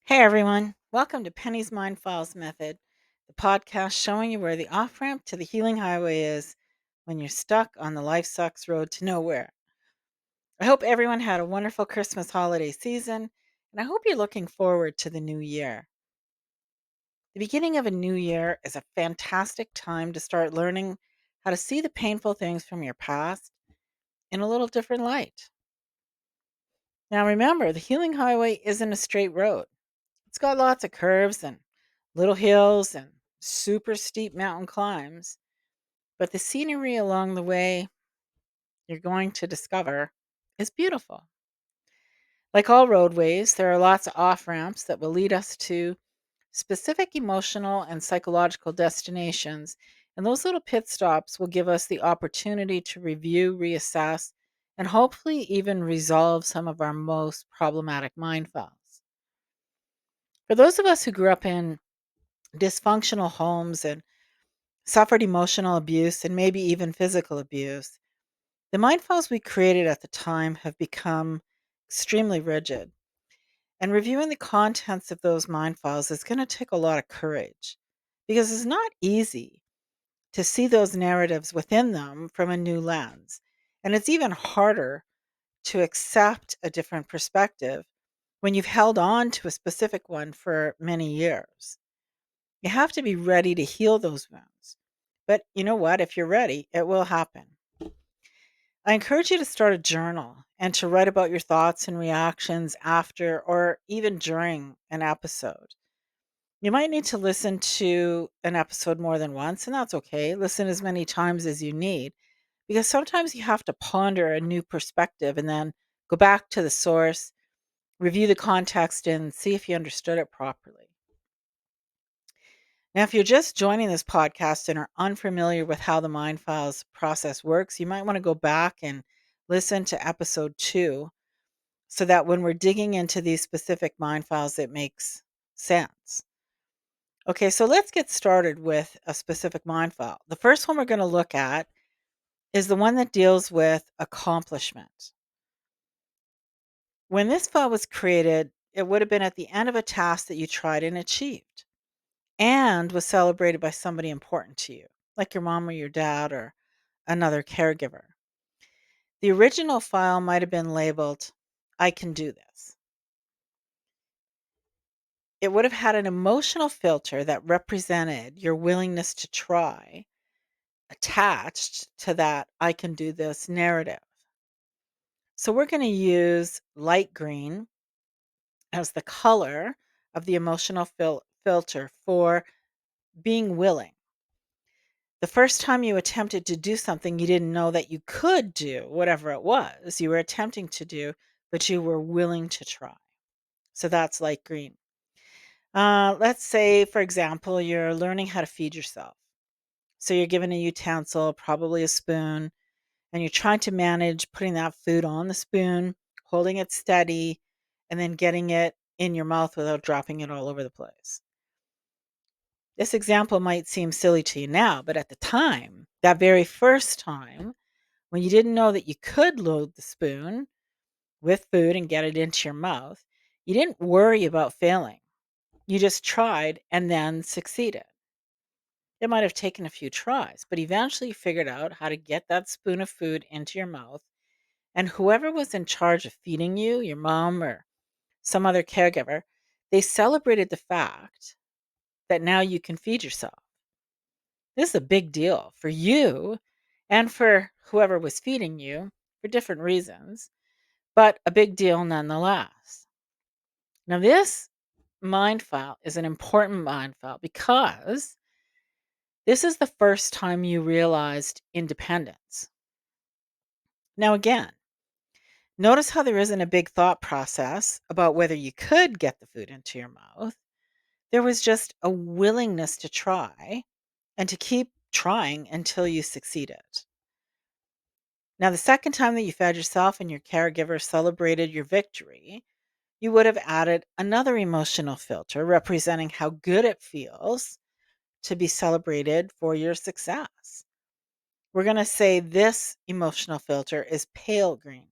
Hey everyone, welcome to Penny's Mind Files Method, the podcast showing you where the off ramp to the healing highway is when you're stuck on the life sucks road to nowhere. I hope everyone had a wonderful Christmas holiday season, and I hope you're looking forward to the new year. The beginning of a new year is a fantastic time to start learning how to see the painful things from your past in a little different light. Now, remember, the healing highway isn't a straight road. It's got lots of curves and little hills and super steep mountain climbs, but the scenery along the way you're going to discover is beautiful. Like all roadways, there are lots of off ramps that will lead us to specific emotional and psychological destinations, and those little pit stops will give us the opportunity to review, reassess, and hopefully even resolve some of our most problematic mind files. For those of us who grew up in dysfunctional homes and suffered emotional abuse and maybe even physical abuse, the mind files we created at the time have become extremely rigid. And reviewing the contents of those mind files is going to take a lot of courage because it's not easy to see those narratives within them from a new lens. And it's even harder to accept a different perspective when you've held on to a specific one for many years. You have to be ready to heal those wounds. But you know what? If you're ready, it will happen. I encourage you to start a journal and to write about your thoughts and reactions after or even during an episode. You might need to listen to an episode more than once, and that's okay. Listen as many times as you need because sometimes you have to ponder a new perspective and then go back to the source, review the context, and see if you understood it properly. Now, if you're just joining this podcast and are unfamiliar with how the Mind Files process works, you might want to go back and listen to episode 2 so that when we're digging into these specific mind files, it makes sense. Okay, so let's get started with a specific mind file. The first one we're going to look at is the one that deals with accomplishment. When this file was created, it would have been at the end of a task that you tried and achieved, and was celebrated by somebody important to you, like your mom or your dad or another caregiver. The original file might have been labeled, I can do this. It would have had an emotional filter that represented your willingness to try, attached to that I can do this narrative. So we're going to use light green as the color of the emotional filter for being willing. The first time you attempted to do something you didn't know that you could do, whatever it was you were attempting to do, but you were willing to try. So that's light green. Let's say, for example, you're learning how to feed yourself. So you're given a utensil, probably a spoon, and you're trying to manage putting that food on the spoon, holding it steady, and then getting it in your mouth without dropping it all over the place. This example might seem silly to you now, but at the time, that very first time, when you didn't know that you could load the spoon with food and get it into your mouth, you didn't worry about failing. You just tried and then succeeded. It might have taken a few tries, but eventually you figured out how to get that spoon of food into your mouth. And whoever was in charge of feeding you, your mom or some other caregiver, they celebrated the fact that now you can feed yourself. This is a big deal for you and for whoever was feeding you for different reasons, but a big deal nonetheless. Now, this mind file is an important mind file because this is the first time you realized independence. Now, again, notice how there isn't a big thought process about whether you could get the food into your mouth. There was just a willingness to try and to keep trying until you succeeded. Now, the second time that you fed yourself and your caregiver celebrated your victory, you would have added another emotional filter representing how good it feels to be celebrated for your success. We're going to say this emotional filter is pale green.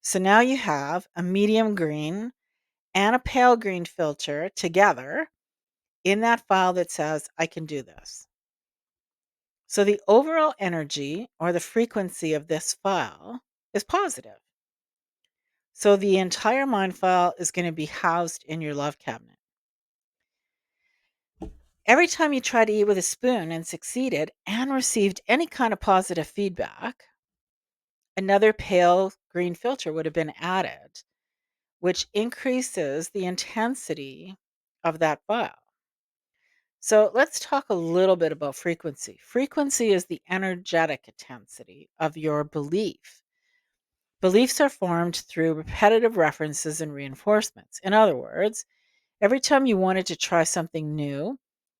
So now you have a medium green and a pale green filter together in that file that says, I can do this. So the overall energy or the frequency of this file is positive. So the entire mind file is going to be housed in your love cabinet. Every time you try to eat with a spoon and succeeded and received any kind of positive feedback, another pale green filter would have been added, which increases the intensity of that file. So let's talk a little bit about frequency. Frequency is the energetic intensity of your belief. Beliefs are formed through repetitive references and reinforcements. In other words, every time you wanted to try something new,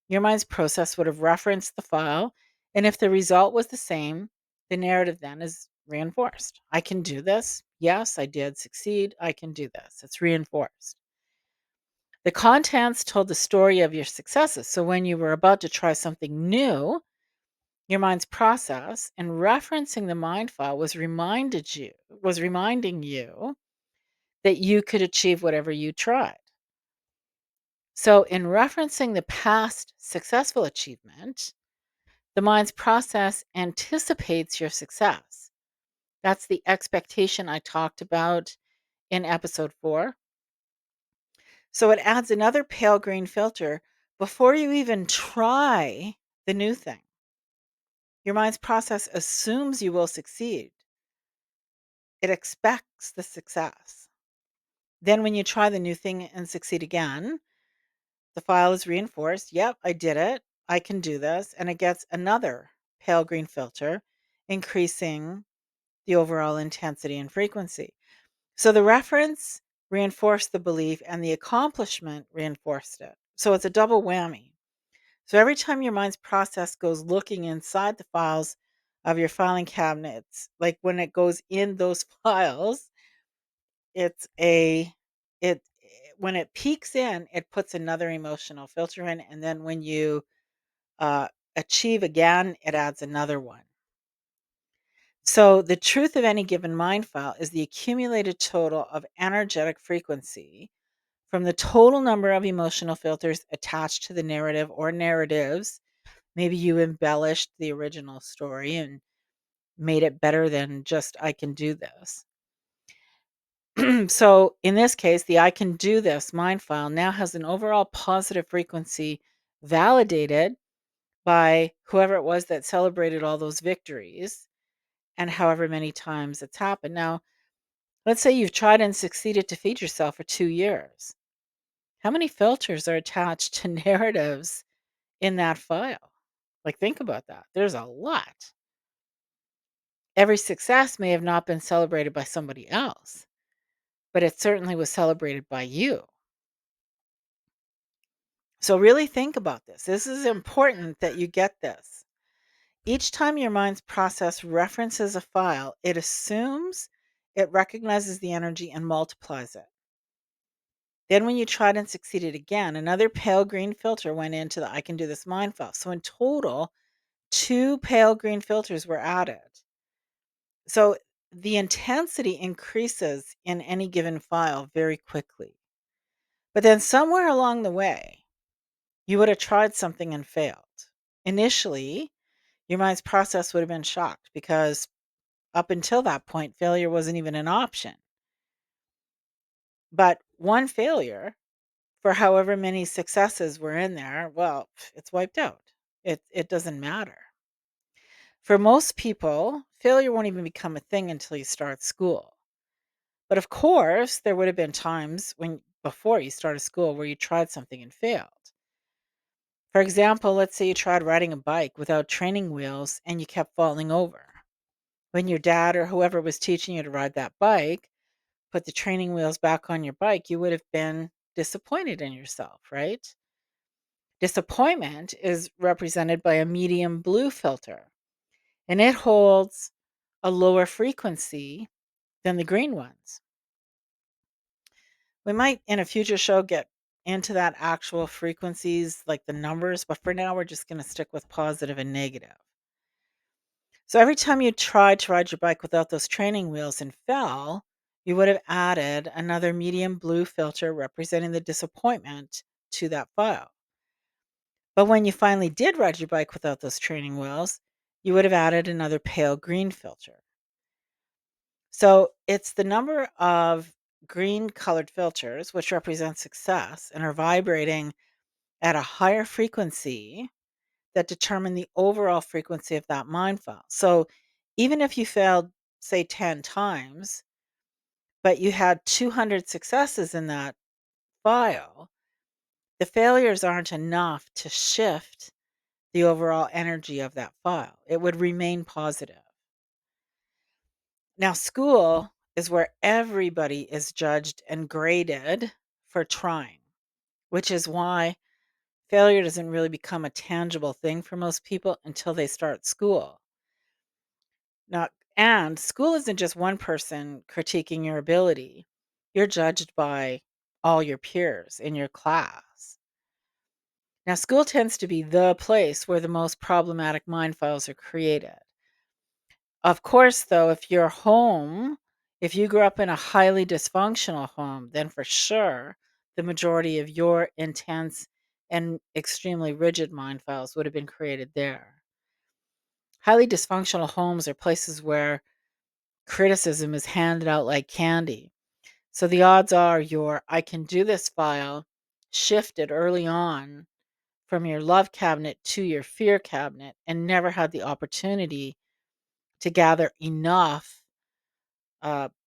your mind's process would have referenced the file. And if the result was the same, the narrative then is reinforced. I can do this. Yes, I did succeed. I can do this. It's reinforced. The contents told the story of your successes. So when you were about to try something new, your mind's process and referencing the mind file was reminding you that you could achieve whatever you tried. So in referencing the past successful achievement, the mind's process anticipates your success. That's the expectation I talked about in episode 4. So it adds another pale green filter before you even try the new thing. Your mind's process assumes you will succeed. It expects the success. Then when you try the new thing and succeed again, the file is reinforced. Yep, I did it. I can do this. And it gets another pale green filter, increasing the overall intensity and frequency. So the reference reinforced the belief and the accomplishment reinforced it. So it's a double whammy. So every time your mind's process goes looking inside the files of your filing cabinets, like when it goes in those files, it's a it when it peeks in, it puts another emotional filter in, and then when you uh, achieve again, it adds another one. So the truth of any given mind file is the accumulated total of energetic frequency from the total number of emotional filters attached to the narrative or narratives. Maybe you embellished the original story and made it better than just I can do this. So in this case, the I can do this mind file now has an overall positive frequency validated by whoever it was that celebrated all those victories and however many times it's happened. Now, let's say you've tried and succeeded to feed yourself for 2 years. How many filters are attached to narratives in that file? Like, think about that. There's a lot. Every success may have not been celebrated by somebody else, but it certainly was celebrated by you. So, really think about this. This is important that you get this. Each time your mind's process references a file, it assumes it recognizes the energy and multiplies it. Then, when you tried and succeeded again, another pale green filter went into the I can do this mind file. So, in total, 2 pale green filters were added. So, the intensity increases in any given file very quickly. But then, somewhere along the way, you would have tried something and failed. Initially, your mind's process would have been shocked because up until that point, failure wasn't even an option. But one failure for however many successes were in there, well, it's wiped out. It doesn't matter. For most people, failure won't even become a thing until you start school. But of course, there would have been times when before you started school where you tried something and failed. For example, let's say you tried riding a bike without training wheels and you kept falling over. When your dad or whoever was teaching you to ride that bike put the training wheels back on your bike, you would have been disappointed in yourself, right? Disappointment is represented by a medium blue filter, and it holds a lower frequency than the green ones. We might in a future show get into that actual frequencies, like the numbers, but for now we're just going to stick with positive and negative. So every time you tried to ride your bike without those training wheels and fell, you would have added another medium blue filter representing the disappointment to that file. But when you finally did ride your bike without those training wheels, you would have added another pale green filter. So it's the number of green colored filters, which represent success and are vibrating at a higher frequency, that determine the overall frequency of that mind file. So even if you failed, say, 10 times, but you had 200 successes in that file, the failures aren't enough to shift the overall energy of that file. It would remain positive. Now, school is where everybody is judged and graded for trying, which is why failure doesn't really become a tangible thing for most people until they start school. Now, and school isn't just one person critiquing your ability. You're judged by all your peers in your class. Now, school tends to be the place where the most problematic mind files are created. Of course, though, if you grew up in a highly dysfunctional home, then for sure the majority of your intense and extremely rigid mind files would have been created there. Highly dysfunctional homes are places where criticism is handed out like candy. So the odds are your I can do this file shifted early on from your love cabinet to your fear cabinet and never had the opportunity to gather enough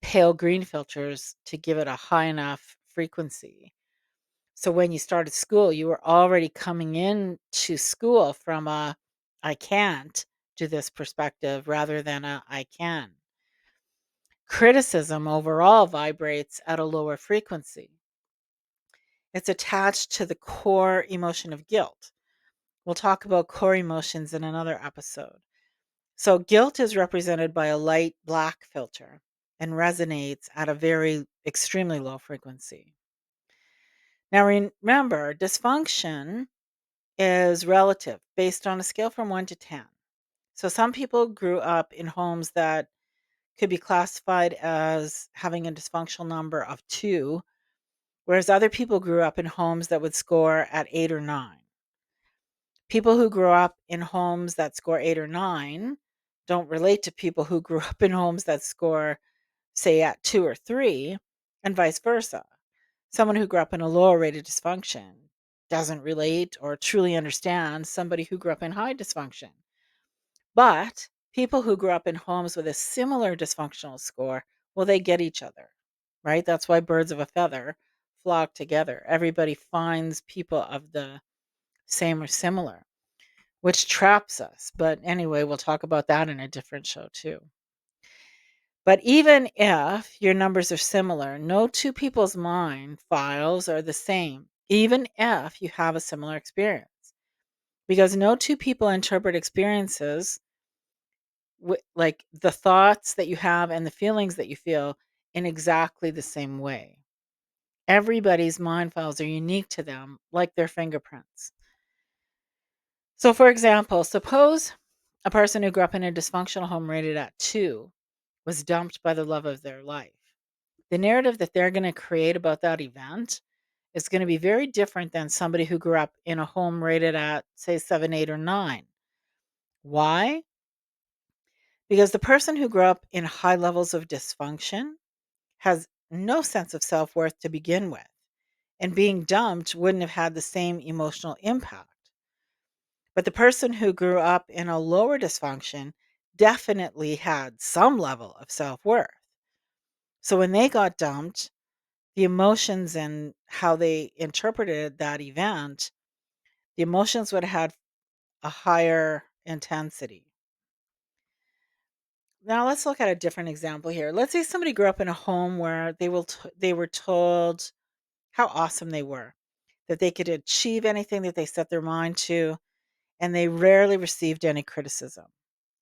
pale green filters to give it a high enough frequency. So when you started school, you were already coming in to school from a I can't do this perspective rather than a I can. Criticism overall vibrates at a lower frequency. It's attached to the core emotion of guilt. We'll talk about core emotions in another episode. So, guilt is represented by a light black filter and resonates at a very extremely low frequency. Now, remember, dysfunction is relative based on a scale from 1 to 10. So, some people grew up in homes that could be classified as having a dysfunctional number of 2, whereas other people grew up in homes that would score at 8 or 9. People who grew up in homes that score 8 or 9 don't relate to people who grew up in homes that score, say, at 2 or 3, and vice versa. Someone who grew up in a lower rated dysfunction doesn't relate or truly understand somebody who grew up in high dysfunction. But people who grew up in homes with a similar dysfunctional score, well, they get each other, right? That's why birds of a feather flock together. Everybody finds people of the same or similar, which traps us. But anyway, we'll talk about that in a different show too. But even if your numbers are similar, no two people's mind files are the same, even if you have a similar experience, because no two people interpret experiences like the thoughts that you have and the feelings that you feel in exactly the same way. Everybody's mind files are unique to them, like their fingerprints. So, for example, suppose a person who grew up in a dysfunctional home rated at 2 was dumped by the love of their life. The narrative that they're going to create about that event is going to be very different than somebody who grew up in a home rated at, say, 7, 8, or 9. Why? Because the person who grew up in high levels of dysfunction has no sense of self worth to begin with, and being dumped wouldn't have had the same emotional impact. But the person who grew up in a lower dysfunction definitely had some level of self worth. So when they got dumped, the emotions and how they interpreted that event, the emotions would have had a higher intensity. Now let's look at a different example here. Let's say somebody grew up in a home where they were told how awesome they were, that they could achieve anything that they set their mind to, and they rarely received any criticism,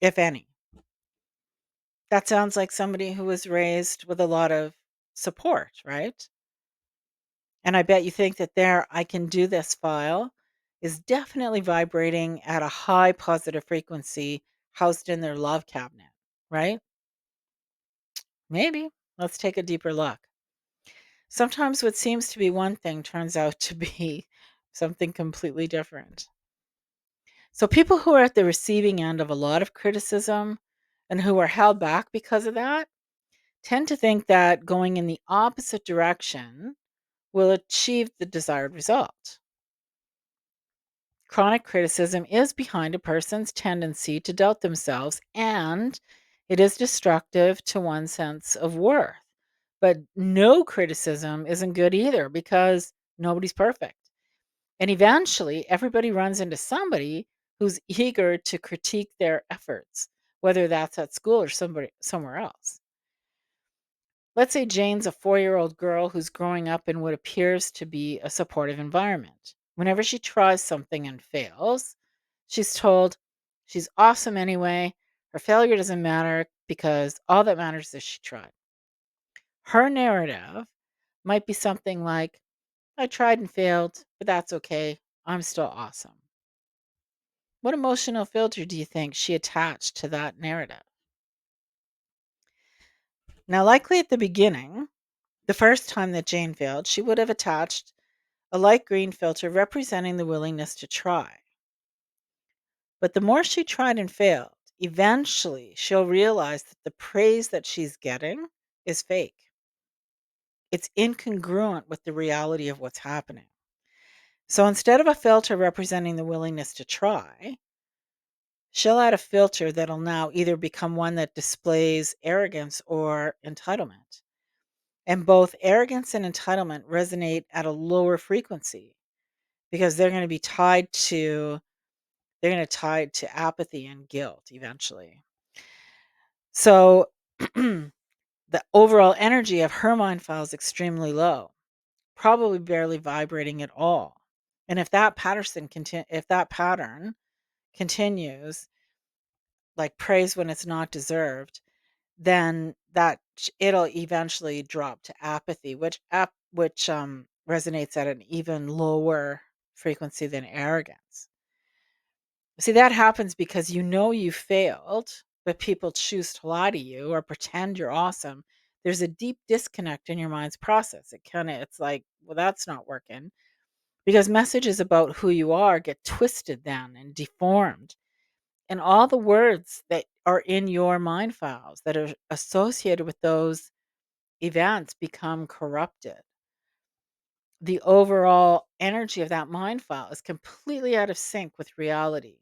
if any. That sounds like somebody who was raised with a lot of support, right? And I bet you think that their I can do this file is definitely vibrating at a high positive frequency housed in their love cabinet, right? Maybe. Let's take a deeper look. Sometimes what seems to be one thing turns out to be something completely different. So, people who are at the receiving end of a lot of criticism and who are held back because of that tend to think that going in the opposite direction will achieve the desired result. Chronic criticism is behind a person's tendency to doubt themselves, and it is destructive to one's sense of worth. But no criticism isn't good either because nobody's perfect. And eventually, everybody runs into somebody who's eager to critique their efforts, whether that's at school or somewhere else. Let's say Jane's a 4-year-old girl who's growing up in what appears to be a supportive environment. Whenever she tries something and fails, she's told she's awesome anyway. Her failure doesn't matter because all that matters is she tried. Her narrative might be something like, I tried and failed, but that's okay. I'm still awesome. What emotional filter do you think she attached to that narrative? Now, likely at the beginning, the first time that Jane failed, she would have attached a light green filter representing the willingness to try. But the more she tried and failed, eventually she'll realize that the praise that she's getting is fake. It's incongruent with the reality of what's happening. So instead of a filter representing the willingness to try, she'll add a filter that'll now either become one that displays arrogance or entitlement. And both arrogance and entitlement resonate at a lower frequency because they're going to tied to apathy and guilt eventually. So the overall energy of her mind file is extremely low, probably barely vibrating at all. And if that pattern continues, like praise when it's not deserved, then it'll eventually drop to apathy, which resonates at an even lower frequency than arrogance. See, that happens because you know you failed, but people choose to lie to you or pretend you're awesome. There's a deep disconnect in your mind's process. It's like, well, that's not working because messages about who you are get twisted then and deformed. And all the words that are in your mind files that are associated with those events become corrupted. The overall energy of that mind file is completely out of sync with reality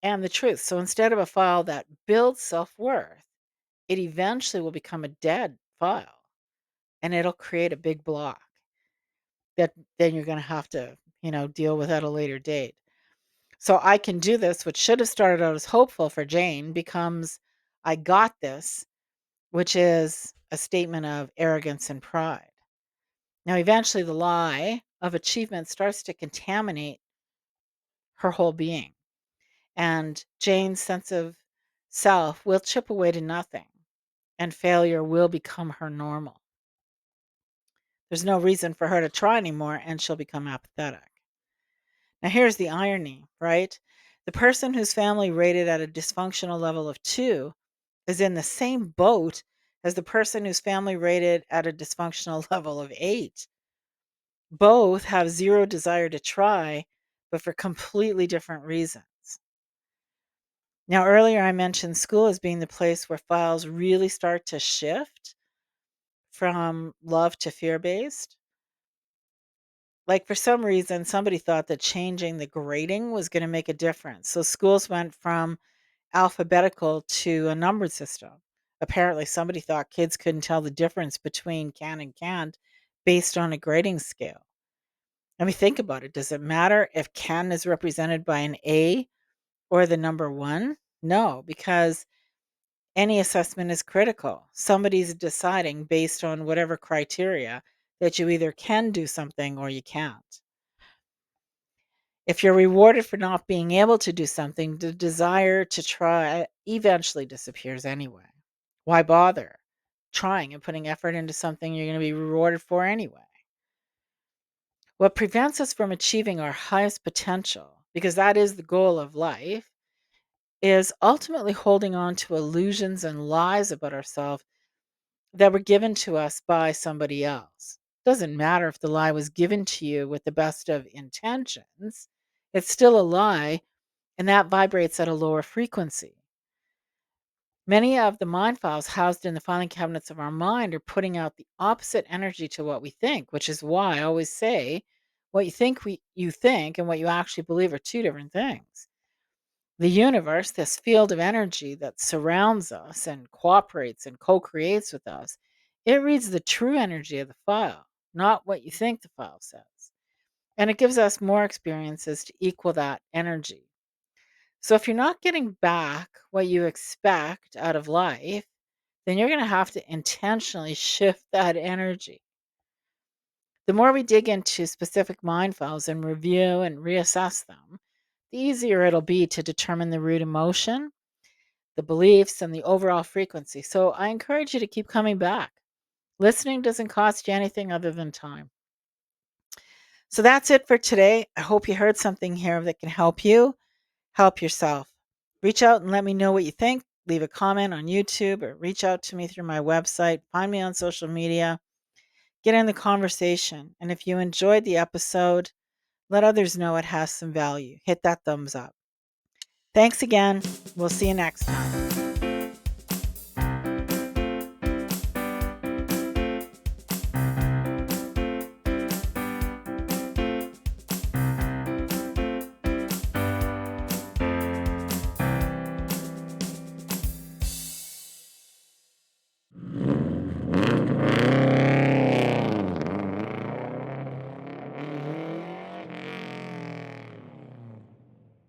and the truth. So instead of a file that builds self worth, it eventually will become a dead file and it'll create a big block that then you're going to have to, deal with at a later date. So I can do this, which should have started out as hopeful for Jane, becomes I got this, which is a statement of arrogance and pride. Now, eventually, the lie of achievement starts to contaminate her whole being, and Jane's sense of self will chip away to nothing, and failure will become her normal. There's no reason for her to try anymore, and she'll become apathetic. Now, here's the irony, right? The person whose family rated at a dysfunctional level of 2 is in the same boat as the person whose family rated at a dysfunctional level of 8. Both have zero desire to try, but for completely different reasons. Now, earlier I mentioned school as being the place where files really start to shift from love to fear based. Like, for some reason, somebody thought that changing the grading was going to make a difference. So schools went from alphabetical to a numbered system. Apparently, somebody thought kids couldn't tell the difference between can and can't based on a grading scale. I mean, think about it. Does it matter if can is represented by an A or the number 1? No, because any assessment is critical. Somebody's deciding based on whatever criteria that you either can do something or you can't. If you're rewarded for not being able to do something, the desire to try eventually disappears anyway. Why bother trying and putting effort into something you're going to be rewarded for anyway? What prevents us from achieving our highest potential, because that is the goal of life, is ultimately holding on to illusions and lies about ourselves that were given to us by somebody else. Doesn't matter if the lie was given to you with the best of intentions, it's still a lie, and that vibrates at a lower frequency. Many of the mind files housed in the filing cabinets of our mind are putting out the opposite energy to what we think, which is why I always say what you think and what you actually believe are two different things. The universe, this field of energy that surrounds us and cooperates and co-creates with us, it reads the true energy of the file, not what you think the file says. And it gives us more experiences to equal that energy. So if you're not getting back what you expect out of life, then you're going to have to intentionally shift that energy. The more we dig into specific mind files and review and reassess them, the easier it'll be to determine the root emotion, the beliefs, and the overall frequency. So I encourage you to keep coming back. Listening doesn't cost you anything other than time. So that's it for today. I hope you heard something here that can help you help yourself. Reach out and let me know what you think. Leave a comment on YouTube or reach out to me through my website. Find me on social media. Get in the conversation. And if you enjoyed the episode, let others know it has some value. Hit that thumbs up. Thanks again. We'll see you next time.